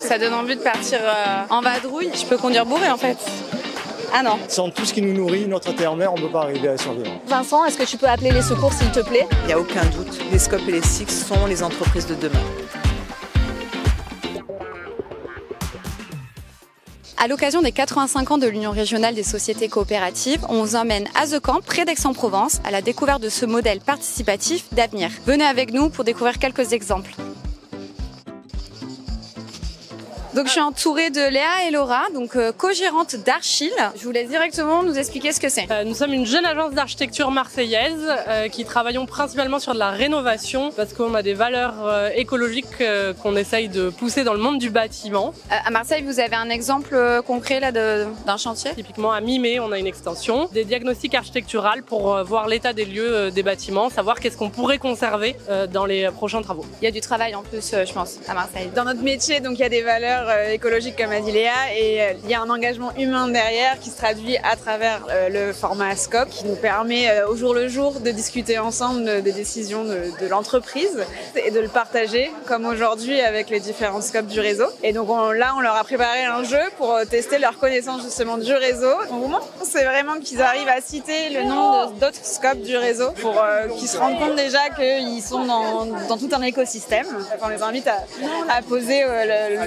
Ça donne envie de partir en vadrouille. Je peux conduire bourré en fait. Ah non. Sans tout ce qui nous nourrit, notre terre-mère, on ne peut pas arriver à survivre. Vincent, est-ce que tu peux appeler les secours s'il te plaît? Il n'y a aucun doute, les Scop et les SIC sont les entreprises de demain. À l'occasion des 85 ans de l'Union régionale des sociétés coopératives, on vous emmène à The Camp, près d'Aix-en-Provence, à la découverte de ce modèle participatif d'avenir. Venez avec nous pour découvrir quelques exemples. Donc je suis entourée de Léa et Laura, donc co-gérantes d'Archil. Je vous laisse directement nous expliquer ce que c'est. Nous sommes une jeune agence d'architecture marseillaise qui travaillons principalement sur de la rénovation parce qu'on a des valeurs écologiques qu'on essaye de pousser dans le monde du bâtiment. À Marseille, vous avez un exemple concret là d'un chantier? Typiquement à mi-mai, on a une extension, des diagnostics architecturaux pour voir l'état des lieux des bâtiments, savoir qu'est-ce qu'on pourrait conserver dans les prochains travaux. Il y a du travail en plus, je pense, à Marseille. Dans notre métier, donc il y a des valeurs écologiques comme a dit Léa et il y a un engagement humain derrière qui se traduit à travers le format Scop qui nous permet au jour le jour de discuter ensemble des décisions de l'entreprise et de le partager comme aujourd'hui avec les différents Scop du réseau. Et donc là on leur a préparé un jeu pour tester leur connaissance justement du résew. On vous montre, c'est vraiment qu'ils arrivent à citer le nom d'autres Scop du réseau pour qu'ils se rendent compte déjà qu'ils sont dans tout un écosystème. On les invite à poser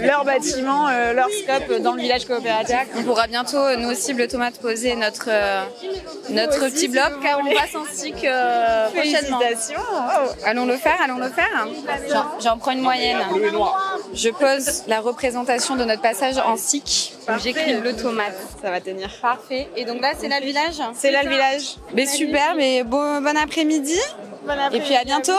leur bâtiment, leur Scop dans le village coopératif. On pourra bientôt, nous aussi, Bleu Tomate, poser notre petit bloc car on passe en SIC prochainement. Félicitations. Allons le faire. J'en prends une moyenne. Je pose la représentation de notre passage en SIC. J'écris Bleu Tomate. Ça va tenir. Parfait. Et donc là, c'est là le village? C'est là le village. Mais super, mais bon après-midi. Et puis à bientôt.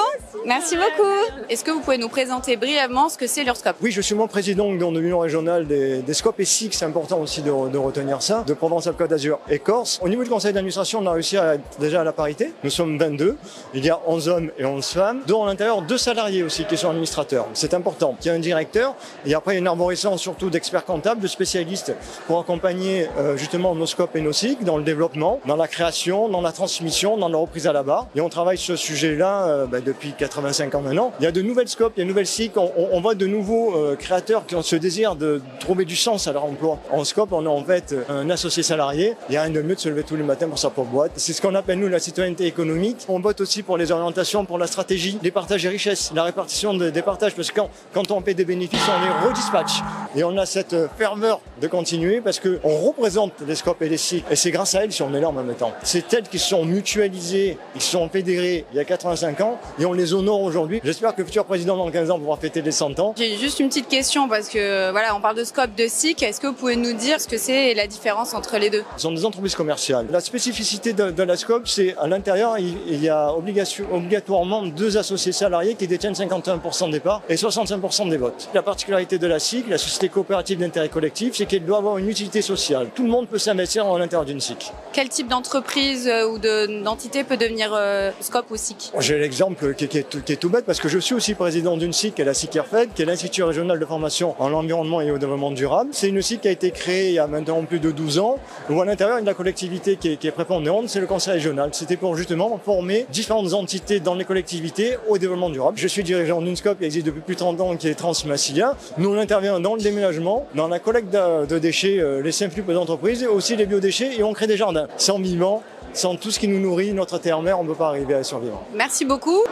Merci beaucoup. Est-ce que vous pouvez nous présenter brièvement ce que c'est l'URSCOP? Oui, je suis moi président de l'Union régionale des Scop et SIC, c'est important aussi de retenir ça, de Provence-Alpes-Côte d'Azur et Corse. Au niveau du conseil d'administration, on a réussi déjà à la parité. Nous sommes 22, il y a 11 hommes et 11 femmes, dont à l'intérieur 2 salariés aussi qui sont administrateurs. C'est important. Il y a un directeur et après une arborescence surtout d'experts comptables, de spécialistes pour accompagner justement nos Scop et nos SIC dans le développement, dans la création, dans la transmission, dans la reprise à la barre. Et on travaille sur ce sujet-là depuis 85 ans maintenant. Il y a de nouvelles Scop, il y a de nouvelles SIC, on voit de nouveaux créateurs qui ont ce désir de trouver du sens à leur emploi. En Scop, on a en fait un associé salarié, il n'y a rien de mieux de se lever tous les matins pour sa propre boîte. C'est ce qu'on appelle nous la citoyenneté économique. On vote aussi pour les orientations, pour la stratégie, les partages des richesses, la répartition des partages, parce que quand on paie des bénéfices, on les redispatche. Et on a cette ferveur de continuer parce qu'on représente les Scop et les SIC. Et c'est grâce à elles si on est là en même temps. C'est elles qui se sont mutualisées, qui se sont fédérées il y a 85 ans et on les honore aujourd'hui. J'espère que le futur président dans 15 ans pourra fêter les 100 ans. J'ai juste une petite question parce que voilà, on parle de Scop, de SIC. Est-ce que vous pouvez nous dire ce que c'est et la différence entre les deux? Ce sont des entreprises commerciales. La spécificité de la Scop, c'est à l'intérieur, il y a obligatoirement 2 associés salariés qui détiennent 51% des parts et 65% des votes. La particularité de la SIC, la société coopérative d'intérêt collectif, c'est qu'elle doit avoir une utilité sociale. Tout le monde peut s'investir à l'intérieur d'une SIC. Quel type d'entreprise ou d'entité peut devenir Scop ou SIC? J'ai l'exemple qui est tout bête parce que je suis aussi président d'une SIC qui est la SIC IRFED, qui est l'Institut régional de formation en environnement et au développement durable. C'est une SIC qui a été créée il y a maintenant plus de 12 ans, où à l'intérieur il y a de la collectivité qui est prépondérante, c'est le conseil régional. C'était pour justement former différentes entités dans les collectivités au développement durable. Je suis dirigeant d'une Scop qui existe depuis plus de 30 ans, qui est Transmassilia. Nous on intervient dans le déménagement, dans la collecte de déchets, les 5 plus petites entreprises, et aussi les biodéchets, et on crée des jardins. Sans vivant, sans tout ce qui nous nourrit, notre terre-mère, on ne peut pas arriver à survivre. Merci beaucoup.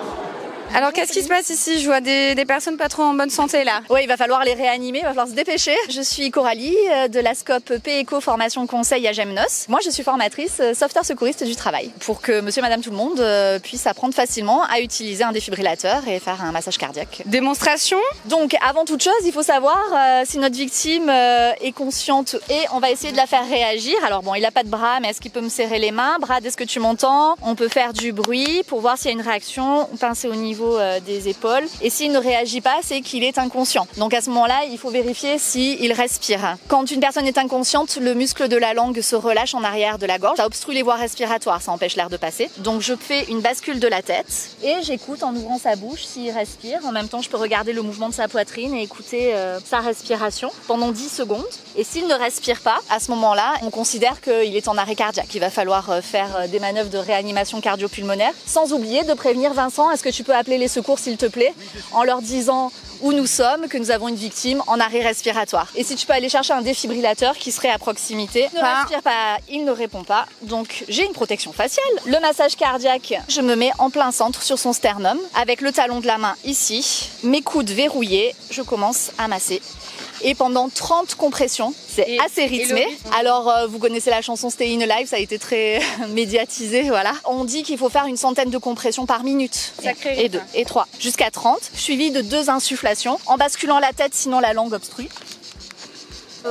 Alors qu'est-ce qui se passe ici? Je vois des personnes pas trop en bonne santé là. Oui, il va falloir les réanimer, il va falloir se dépêcher. Je suis Coralie de la Scop PECO Formation Conseil à Gemnos. Moi je suis formatrice sauveteur secouriste du travail pour que monsieur, madame, tout le monde puisse apprendre facilement à utiliser un défibrillateur et faire un massage cardiaque. Démonstration? Donc avant toute chose, il faut savoir si notre victime est consciente et on va essayer de la faire réagir. Alors bon, il n'a pas de bras, mais est-ce qu'il peut me serrer les mains? Brad, est-ce que tu m'entends? On peut faire du bruit pour voir s'il y a une réaction, pincer au niveau des épaules, et s'il ne réagit pas, c'est qu'il est inconscient. Donc à ce moment-là, il faut vérifier s'il respire. Quand une personne est inconsciente, le muscle de la langue se relâche en arrière de la gorge, ça obstrue les voies respiratoires, ça empêche l'air de passer. Donc je fais une bascule de la tête et j'écoute en ouvrant sa bouche s'il respire. En même temps, je peux regarder le mouvement de sa poitrine et écouter sa respiration pendant 10 secondes. Et s'il ne respire pas, à ce moment-là, on considère qu'il est en arrêt cardiaque. Il va falloir faire des manœuvres de réanimation cardio-pulmonaire, sans oublier de prévenir Vincent, est-ce que tu peux appeler les secours s'il te plaît, en leur disant où nous sommes, que nous avons une victime en arrêt respiratoire. Et si tu peux aller chercher un défibrillateur qui serait à proximité. Il ne respire pas, il ne répond pas. Donc j'ai une protection faciale. Le massage cardiaque, je me mets en plein centre sur son sternum avec le talon de la main ici, mes coudes verrouillés, je commence à masser. Et pendant 30 compressions, c'est assez rythmé. Alors vous connaissez la chanson Stay in Alive, ça a été très médiatisé, voilà. On dit qu'il faut faire une centaine de compressions par minute. Et 2, et 3, jusqu'à 30, suivi de 2 insufflations, en basculant la tête, sinon la langue obstrue.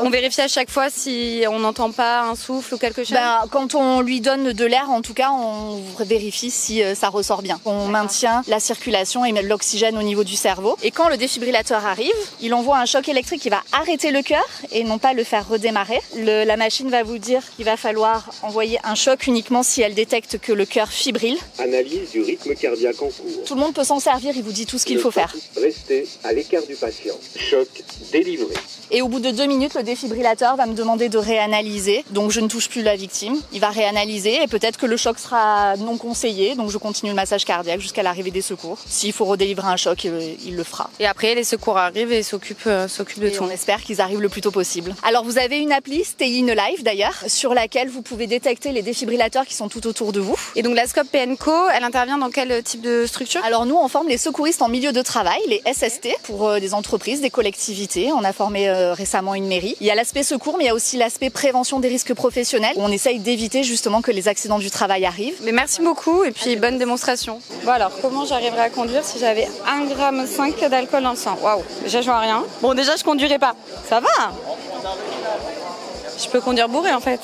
On vérifie à chaque fois si on n'entend pas un souffle ou quelque chose. Quand on lui donne de l'air, en tout cas, on vérifie si ça ressort bien. On maintient la circulation et met de l'oxygène au niveau du cerveau. Et quand le défibrillateur arrive, il envoie un choc électrique qui va arrêter le cœur et non pas le faire redémarrer. La machine va vous dire qu'il va falloir envoyer un choc uniquement si elle détecte que le cœur fibrille. Analyse du rythme cardiaque en cours. Tout le monde peut s'en servir, il vous dit tout ce qu'il faut faire. Restez à l'écart du patient. Choc délivré. Et au bout de 2 minutes, le défibrillateur va me demander de réanalyser. Donc je ne touche plus la victime. Il va réanalyser et peut-être que le choc sera non conseillé. Donc je continue le massage cardiaque jusqu'à l'arrivée des secours. S'il faut redélivrer un choc, il le fera. Et après, les secours arrivent et s'occupent de tout. On espère qu'ils arrivent le plus tôt possible. Alors vous avez une appli, Stay in Alive d'ailleurs, sur laquelle vous pouvez détecter les défibrillateurs qui sont tout autour de vous. Et donc la Scope PNCO, elle intervient dans quel type de structure? Alors nous, on forme les secouristes en milieu de travail, les SST, pour des entreprises, des collectivités. On a formé récemment une mairie. Il y a l'aspect secours, mais il y a aussi l'aspect prévention des risques professionnels, où on essaye d'éviter justement que les accidents du travail arrivent. Mais merci beaucoup et puis bonne démonstration. Bon alors, comment j'arriverai à conduire si j'avais 1,5 g d'alcool dans le sang? Waouh, déjà je vois rien. Bon déjà je conduirai pas. Ça va? Je peux conduire bourré en fait.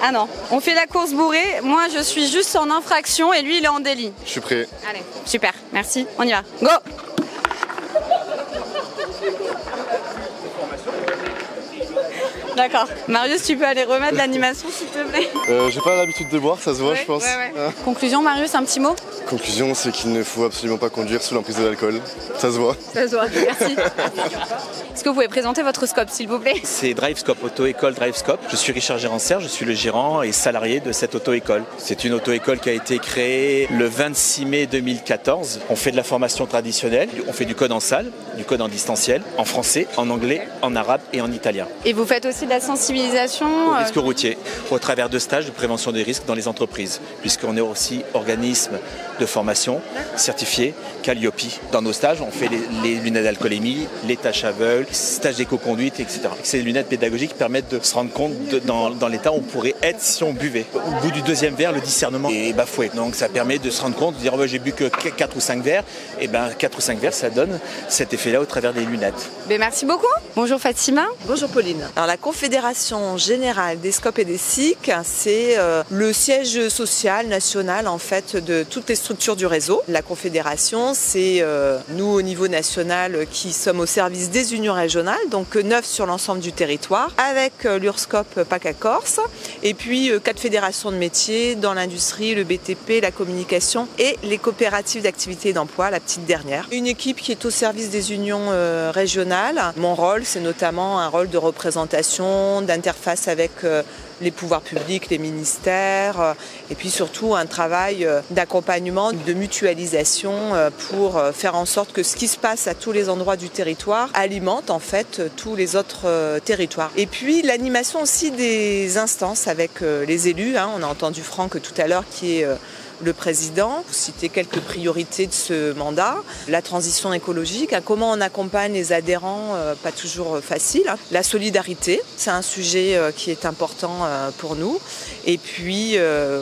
Ah non, on fait la course bourrée, moi je suis juste en infraction et lui il est en délit. Je suis prêt. Allez, super, merci, on y va. Go! D'accord. Marius, tu peux aller remettre l'animation s'il te plaît? J'ai pas l'habitude de boire, ça se voit, je pense. Conclusion, Marius, un petit mot? Conclusion, c'est qu'il ne faut absolument pas conduire sous l'emprise de l'alcool. Ça se voit. Ça se voit, merci. Est-ce que vous pouvez présenter votre scope, s'il vous plaît? C'est DriveScope, auto-école DriveScope. Je suis Richard Gérancer, je suis le gérant et salarié de cette auto-école. C'est une auto-école qui a été créée le 26 mai 2014. On fait de la formation traditionnelle, on fait du code en salle, du code en distanciel, en français, en anglais, en arabe et en italien. Et vous faites aussi de la sensibilisation au risque routier, au travers de stages de prévention des risques dans les entreprises, puisqu'on est aussi organisme de formation certifié Calliope. Dans nos stages, on fait les lunettes d'alcoolémie, les tâches aveugles, stages d'éco-conduite, etc. Ces lunettes pédagogiques permettent de se rendre compte dans l'état où on pourrait être si on buvait. Au bout du 2e verre, le discernement est bafoué. Donc ça permet de se rendre compte, de dire j'ai bu que 4 ou 5 verres. Et 4 ou 5 verres, ça donne cet effet-là au travers des lunettes. Merci beaucoup. Bonjour Fatima. Bonjour Pauline. Alors la Confédération Générale des SCOP et des SIC, c'est le siège social national en fait de toutes les structures du réseau. La Confédération, c'est nous au niveau national qui sommes au service des unions régionales, donc 9 sur l'ensemble du territoire, avec l'URSCOP PACA Corse, et puis 4 fédérations de métiers dans l'industrie, le BTP, la communication et les coopératives d'activité et d'emploi, la petite dernière. Une équipe qui est au service des unions régionales. Mon rôle, c'est notamment un rôle de représentation, d'interface avec les pouvoirs publics, les ministères, et puis surtout un travail d'accompagnement, de mutualisation pour faire en sorte que ce qui se passe à tous les endroits du territoire alimente en fait tous les autres territoires. Et puis l'animation aussi des instances avec les élus. On a entendu Franck tout à l'heure qui est le président. Vous citez quelques priorités de ce mandat. La transition écologique, comment on accompagne les adhérents, pas toujours facile. La solidarité, c'est un sujet qui est important pour nous. Et puis,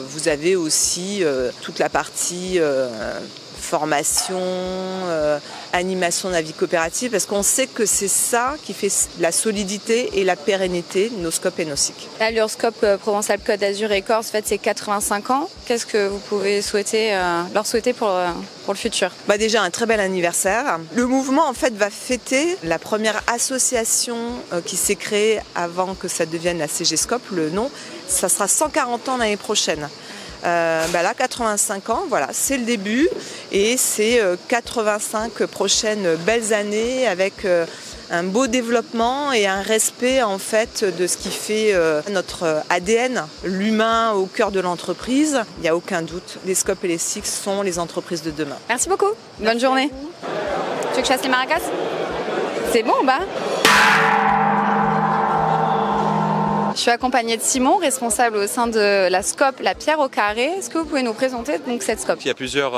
vous avez aussi toute la partie formation, animation de la vie coopérative, parce qu'on sait que c'est ça qui fait la solidité et la pérennité de nos SCOP et nos SIC. Là, l'URSCOP Provence-Alpes-Côte d'Azur et Corse fête ses 85 ans. Qu'est-ce que vous pouvez leur souhaiter pour le futur? Déjà un très bel anniversaire. Le mouvement en fait va fêter la première association qui s'est créée avant que ça devienne la CGSCOP, le nom. Ça sera 140 ans l'année prochaine. Là, 85 ans, voilà, c'est le début et c'est 85 prochaines belles années avec un beau développement et un respect en fait de ce qui fait notre ADN, l'humain au cœur de l'entreprise. Il n'y a aucun doute, les SCOP et les SIC sont les entreprises de demain. Merci beaucoup, bonne journée. veux que je fasse les maracas? C'est bon, bah. Je suis accompagnée de Simon, responsable au sein de la SCOP La Pierre au Carré. Est-ce que vous pouvez nous présenter donc cette SCOP? Il y a plusieurs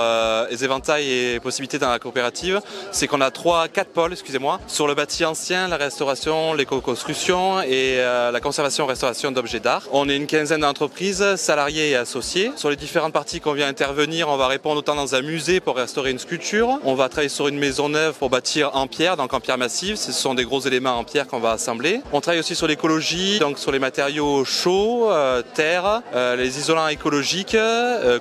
éventails et possibilités dans la coopérative. C'est qu'on a 4 pôles, excusez-moi, sur le bâti ancien, la restauration, l'éco-construction et la conservation-restauration d'objets d'art. On est une quinzaine d'entreprises, salariés et associés. Sur les différentes parties qu'on vient intervenir, on va répondre autant dans un musée pour restaurer une sculpture. On va travailler sur une maison neuve pour bâtir en pierre, donc en pierre massive. Ce sont des gros éléments en pierre qu'on va assembler. On travaille aussi sur l'écologie, donc sur les matériaux chauds, terre, les isolants écologiques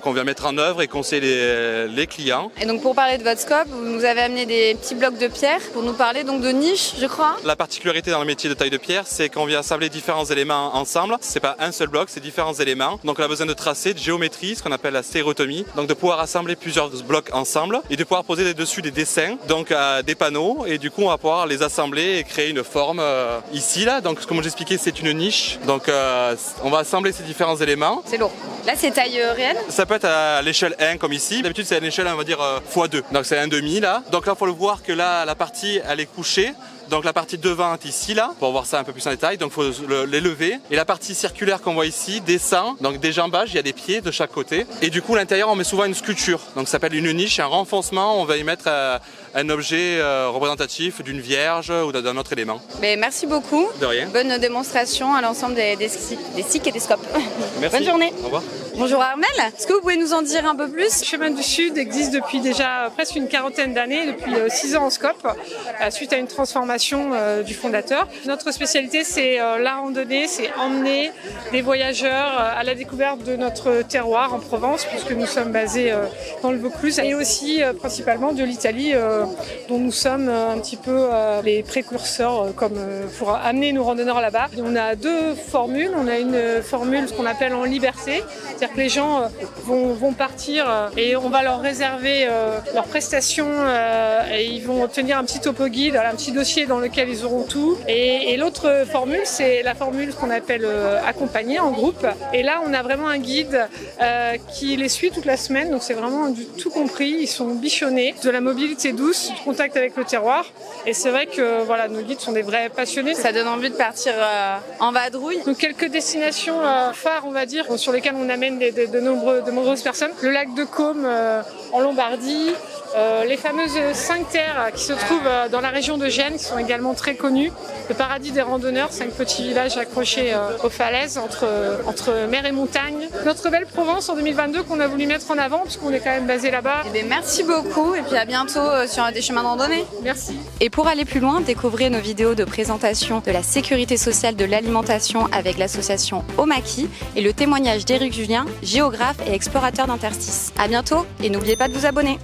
qu'on vient mettre en œuvre et conseiller les clients. Et donc pour parler de votre SCOP, vous nous avez amené des petits blocs de pierre pour nous parler donc de niches, je crois. La particularité dans le métier de taille de pierre, c'est qu'on vient assembler différents éléments ensemble. C'est pas un seul bloc, c'est différents éléments. Donc on a besoin de tracer, de géométrie, ce qu'on appelle la stéréotomie. Donc de pouvoir assembler plusieurs blocs ensemble et de pouvoir poser dessus des dessins, donc des panneaux. Et du coup on va pouvoir les assembler et créer une forme ici là. Donc comme j'expliquais, c'est une niche. Donc on va assembler ces différents éléments. C'est lourd. Là c'est taille réelle? Ça peut être à l'échelle 1 comme ici. D'habitude c'est à l'échelle on va dire x2. Donc c'est 1,5 là. Donc là il faut le voir que là la partie elle est couchée. Donc la partie devant est ici là, pour voir ça un peu plus en détail, donc il faut les lever. Et la partie circulaire qu'on voit ici descend, donc des jambages, il y a des pieds de chaque côté. Et du coup à l'intérieur on met souvent une sculpture, donc ça s'appelle une niche, un renfoncement, on va y mettre un objet représentatif d'une vierge ou d'un autre élément. Mais merci beaucoup. De rien. Bonne démonstration à l'ensemble des SIC et des SCOP. Merci. Bonne journée. Au revoir. Bonjour Armel, est-ce que vous pouvez nous en dire un peu plus? Chemin du Sud existe depuis déjà presque une quarantaine d'années, depuis 6 ans en SCOP, suite à une transformation du fondateur. Notre spécialité c'est la randonnée, c'est emmener des voyageurs à la découverte de notre terroir en Provence, puisque nous sommes basés dans le Vaucluse, et aussi principalement de l'Italie, dont nous sommes un petit peu les précurseurs pour amener nos randonneurs là-bas. On a 2 formules, on a une formule ce qu'on appelle en liberté, c'est-à-dire que les gens vont partir et on va leur réserver leurs prestations et ils vont obtenir un petit topo guide, un petit dossier dans lequel ils auront tout. Et l'autre formule, c'est la formule qu'on appelle accompagné en groupe. Et là, on a vraiment un guide qui les suit toute la semaine, donc c'est vraiment du tout compris. Ils sont bichonnés, de la mobilité douce, du contact avec le terroir. Et c'est vrai que voilà, nos guides sont des vrais passionnés. Ça donne envie de partir en vadrouille. Donc quelques destinations phares, on va dire, sur lesquelles on amène de nombreuses personnes. Le lac de Côme en Lombardie, les fameuses 5 terres qui se trouvent dans la région de Gênes, qui sont également très connues. Le paradis des randonneurs, 5 petits villages accrochés aux falaises entre mer et montagne. Notre belle Provence en 2022 qu'on a voulu mettre en avant, puisqu'on est quand même basé là-bas. Et merci beaucoup et puis à bientôt sur des chemins de randonnée. Merci. Et pour aller plus loin, découvrez nos vidéos de présentation de la sécurité sociale de l'alimentation avec l'association Omaki et le témoignage d'Éric Julien, géographe et explorateur d'interstices. À bientôt et n'oubliez pas de vous abonner.